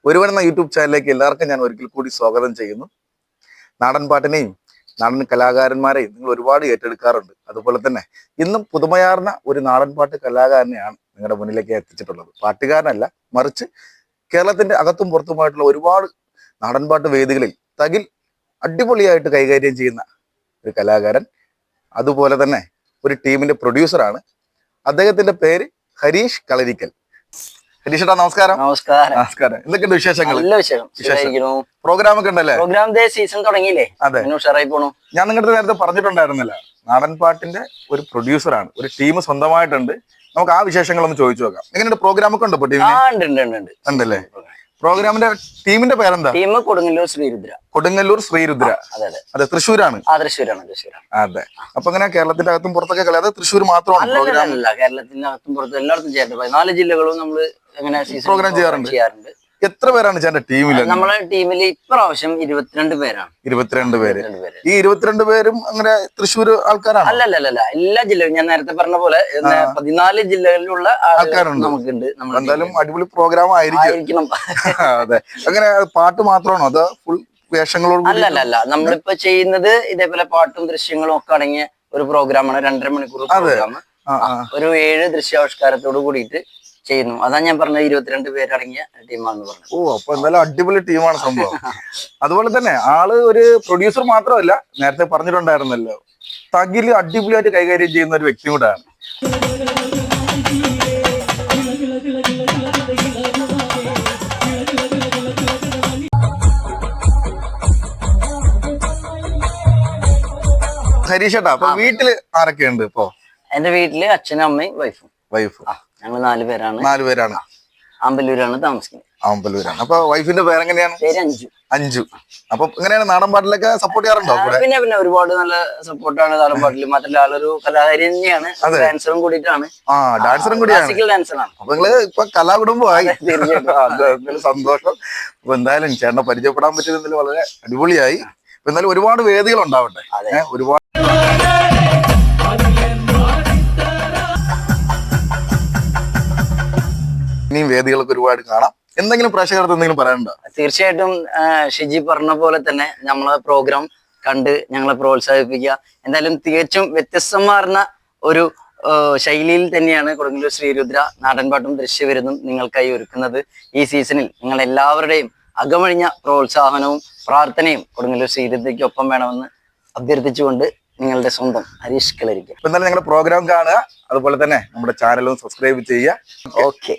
ഒരുവനെന്ന YouTube ചാനലിലേക്ക് എല്ലാവർക്കും ഞാൻ ഒരിക്കൽ കൂടി സ്വാഗതം ചെയ്യുന്നു. നാടൻ പാട്ടിനെയും നാടൻ കലാകാരന്മാരെയും നിങ്ങൾ ഒരുപാട് ഏറ്റെടുക്കാറുണ്ട്. അതുപോലെ തന്നെ ഇന്നും പുതുമയാർന്ന ഒരു നാടൻ പാട്ട് കലാകാരനെയാണ് നിങ്ങളുടെ മുന്നിലേക്ക് എത്തിച്ചിട്ടുള്ളത്. പാട്ടുകാരനല്ല, മറിച്ച് കേരളത്തിന്റെ അകത്തും പുറത്തുമായിട്ടുള്ള ഒരുപാട് നാടൻ പാട്ട് വേദികളിൽ തകിൽ അടിപൊളിയായിട്ട് കൈകാര്യം ചെയ്യുന്ന ഒരു കലാകാരൻ, അതുപോലെ തന്നെ ഒരു ടീമിന്റെ പ്രൊഡ്യൂസറാണ്. അദ്ദേഹത്തിന്റെ പേര് ഹരീഷ് കളരിക്കൽ. ഹരീഷേട്ടാ നമസ്കാരം. നമസ്കാരം. എന്തൊക്കെയുണ്ട് വിശേഷങ്ങൾ? പ്രോഗ്രാം ഒക്കെ ഉണ്ടല്ലേ? സീസൺ തുടങ്ങിയില്ലേ? അതെ, ഞാൻ നിങ്ങളുടെ നേരത്തെ പറഞ്ഞിട്ടുണ്ടായിരുന്നില്ല, നാടൻ പാട്ടിന്റെ ഒരു പ്രൊഡ്യൂസറാണ്, ഒരു ടീം സ്വന്തമായിട്ടുണ്ട്. നമുക്ക് ആ വിശേഷങ്ങളൊന്ന് ചോദിച്ചു നോക്കാം. എങ്ങനെയുണ്ട്? പ്രോഗ്രാം ഒക്കെ ഉണ്ടോ ഉണ്ടല്ലേ? പ്രോഗ്രാമിന്റെ ടീമിന്റെ പേരെന്താ? ടീം കൊടുങ്ങല്ലൂർ ശ്രീരുദ്ര. കൊടുങ്ങല്ലൂർ ശ്രീരുദ്ര. അതെ, തൃശ്ശൂരാണ്. അതെ. അപ്പൊ അങ്ങനെ കേരളത്തിന്റെ അകത്തും പുറത്തൊക്കെ കളി? അത് തൃശ്ശൂർ മാത്രമാണ് പ്രോഗ്രാം? കേരളത്തിന്റെ അകത്തും പുറത്തും എല്ലായിടത്തും ചേർത്ത് 14 ജില്ലകളും നമ്മള് പ്രോഗ്രാം ചെയ്യാറുണ്ട്. എത്ര പേരാണ് ചേട്ടന്റെ ടീമില്? നമ്മളെ ടീമിൽ ഇപ്രാവശ്യം 22 പേരാണ്. 22 പേര്. ഈ 22 പേരും അങ്ങനെ തൃശ്ശൂർ ആൾക്കാരാണ്? അല്ലല്ല, എല്ലാ ജില്ലകളും ഞാൻ നേരത്തെ പറഞ്ഞ പോലെ 14 ജില്ലകളിലുള്ള ആൾക്കാരുണ്ട് നമുക്കുണ്ട്. എന്തായാലും അടിപൊളി പ്രോഗ്രാം ആയിരിക്കണം. അതെ. അങ്ങനെ പാട്ട് മാത്രമാണോ അതോ ഫുൾ വേഷങ്ങളോട്? അല്ലല്ല, നമ്മളിപ്പോ ചെയ്യുന്നത് ഇതേപോലെ പാട്ടും ദൃശ്യങ്ങളും ഒക്കെ അടങ്ങിയ ഒരു പ്രോഗ്രാമാണ്. 2.5 മണിക്കൂർ പ്രോഗ്രാം. ഒരു 7 ദൃശ്യാവിഷ്കാരത്തോട് കൂടിയിട്ട് ചെയ്യുന്നു. അതാ ഞാൻ പറഞ്ഞത് 22 പേരടങ്ങിയ ടീമാണെന്ന് പറഞ്ഞു. ഓ, അപ്പൊ എന്തായാലും അടിപൊളി ടീമാണ് സംഭവം. അതുപോലെ തന്നെ ആള് ഒരു പ്രൊഡ്യൂസർ മാത്രമല്ല, നേരത്തെ പറഞ്ഞിട്ടുണ്ടായിരുന്നല്ലോ, തകില് അടിപൊളിയായിട്ട് കൈകാര്യം ചെയ്യുന്ന ഒരു വ്യക്തി കൂടാണ്. ഹരീഷേട്ടാ, അപ്പൊ വീട്ടില് ആരൊക്കെയുണ്ട് ഇപ്പൊ? എന്റെ വീട്ടില് അച്ഛനും അമ്മയും വൈഫും. ഞങ്ങൾ 4 പേരാണ്. അമ്പലൂരാണ് താമസിക്കുന്നത്. അമ്പലൂരാണ്. അപ്പൊ വൈഫിന്റെ പേരെങ്ങനെയാണ്? പേര് അഞ്ജു. അപ്പൊ എങ്ങനെയാണ് നാടൻ പാട്ടിലൊക്കെ സപ്പോർട്ട് ചെയ്യാറുണ്ടോ? പിന്നെ ഒരുപാട് നല്ല സപ്പോർട്ടാണ് നാടൻ പാട്ടിൽ. മാത്രമല്ല ആളൊരു കലാകാരി തന്നെയാണ്, ഡാൻസറും കൂടിയിട്ടാണ്. ഡാൻസറും കൂടിയാണ്. ഡാൻസറാണ്. അപ്പൊ നിങ്ങള് ഇപ്പൊ കലാകുടുംബമായി. സന്തോഷം. അപ്പൊ എന്തായാലും ചേട്ടനെ പരിചയപ്പെടാൻ പറ്റിയതിൽ വളരെ അടിപൊളിയായി. എന്നാലും ഒരുപാട് വേദികൾ ഉണ്ടാവട്ടെ. ഒരുപാട് ഇനിയും വേദികളൊക്കെ ഒരുപാട് കാണാം. എന്തെങ്കിലും പ്രേക്ഷകർക്ക് എന്തെങ്കിലും പറയാനുണ്ടോ? തീർച്ചയായിട്ടും ഷിജി പറഞ്ഞ പോലെ തന്നെ നമ്മളെ പ്രോഗ്രാം കണ്ട് ഞങ്ങളെ പ്രോത്സാഹിപ്പിക്കുക. എന്തായാലും തികച്ചും വ്യത്യസ്തമാർന്ന ഒരു ശൈലിയിൽ തന്നെയാണ് കൊടുങ്ങല്ലൂർ ശ്രീരുദ്ര നാടൻപാട്ടും ദൃശ്യവിരുന്നും നിങ്ങൾക്കായി ഒരുക്കുന്നത്. ഈ സീസണിൽ നിങ്ങൾ എല്ലാവരുടെയും അകമഴിഞ്ഞ പ്രോത്സാഹനവും പ്രാർത്ഥനയും കൊടുങ്ങല്ലൂർ ശ്രീരുദ്രയ്ക്ക് ഒപ്പം വേണമെന്ന് അഭ്യർത്ഥിച്ചുകൊണ്ട് നിങ്ങളുടെ സ്വന്തം ഹരീഷ് കളരിക്കൽ. എന്തായാലും ഞങ്ങളുടെ പ്രോഗ്രാം കാണുക, അതുപോലെ തന്നെ നമ്മുടെ ചാനലും സബ്സ്ക്രൈബ് ചെയ്യുക. ഓക്കെ.